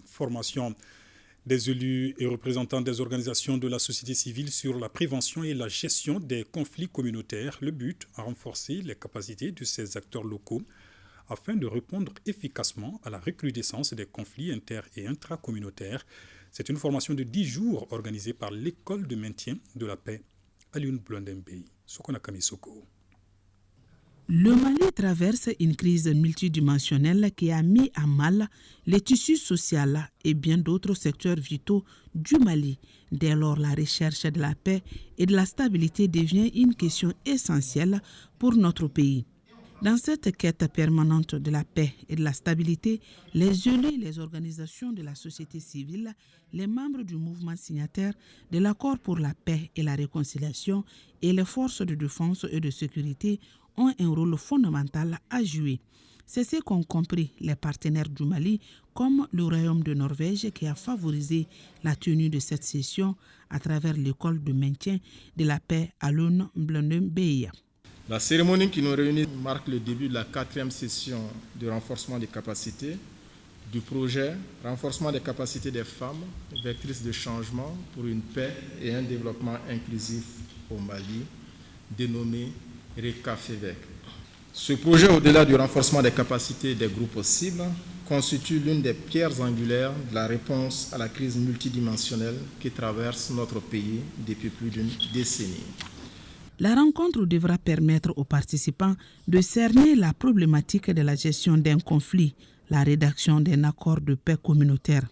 Formation des élus et représentants des organisations de la société civile sur la prévention et la gestion des conflits communautaires. Le but, renforcer les capacités de ces acteurs locaux afin de répondre efficacement à la recrudescence des conflits inter- et intracommunautaires. C'est une formation de 10 jours organisée par l'école de maintien de la paix Alioune Blondin Bey. Sokona Kamisoko. Le Mali traverse une crise multidimensionnelle qui a mis à mal les tissus sociaux et bien d'autres secteurs vitaux du Mali. Dès lors, la recherche de la paix et de la stabilité devient une question essentielle pour notre pays. Dans cette quête permanente de la paix et de la stabilité, les élus et les organisations de la société civile, les membres du mouvement signataire de l'accord pour la paix et la réconciliation et les forces de défense et de sécurité ont un rôle fondamental à jouer. C'est ce qu'ont compris les partenaires du Mali, comme le Royaume de Norvège qui a favorisé la tenue de cette session à travers l'école de maintien de la paix Alioune Blondin Bey. La cérémonie qui nous réunit marque le début de la 4e session de renforcement des capacités du projet Renforcement des capacités des femmes, vectrices de changement pour une paix et un développement inclusif au Mali, dénommé RECAFEVEC. Ce projet, au-delà du renforcement des capacités des groupes cibles, constitue l'une des pierres angulaires de la réponse à la crise multidimensionnelle qui traverse notre pays depuis plus d'une décennie. La rencontre devra permettre aux participants de cerner la problématique de la gestion d'un conflit, la rédaction d'un accord de paix communautaire.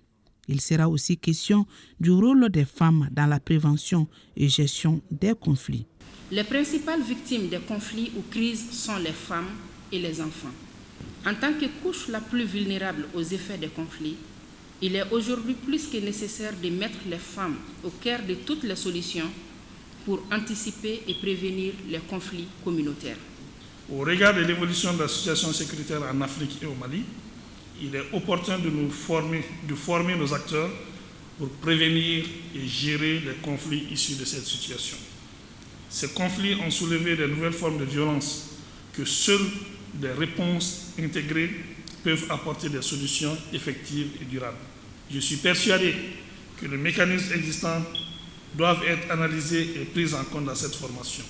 Il sera aussi question du rôle des femmes dans la prévention et gestion des conflits. Les principales victimes des conflits ou crises sont les femmes et les enfants. En tant que couche la plus vulnérable aux effets des conflits, il est aujourd'hui plus que nécessaire de mettre les femmes au cœur de toutes les solutions pour anticiper et prévenir les conflits communautaires. Au regard de l'évolution de la situation sécuritaire en Afrique et au Mali, il est opportun de former nos acteurs pour prévenir et gérer les conflits issus de cette situation. Ces conflits ont soulevé de nouvelles formes de violence que seules des réponses intégrées peuvent apporter des solutions effectives et durables. Je suis persuadé que les mécanismes existants doivent être analysés et pris en compte dans cette formation.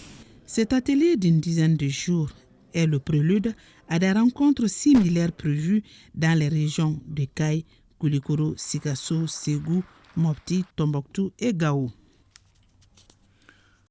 Cet atelier d'une dizaine de jours est le prélude à des rencontres similaires prévues dans les régions de Kayes, Koulikoro, Sikasso, Ségou, Mopti, Tombouctou et Gao.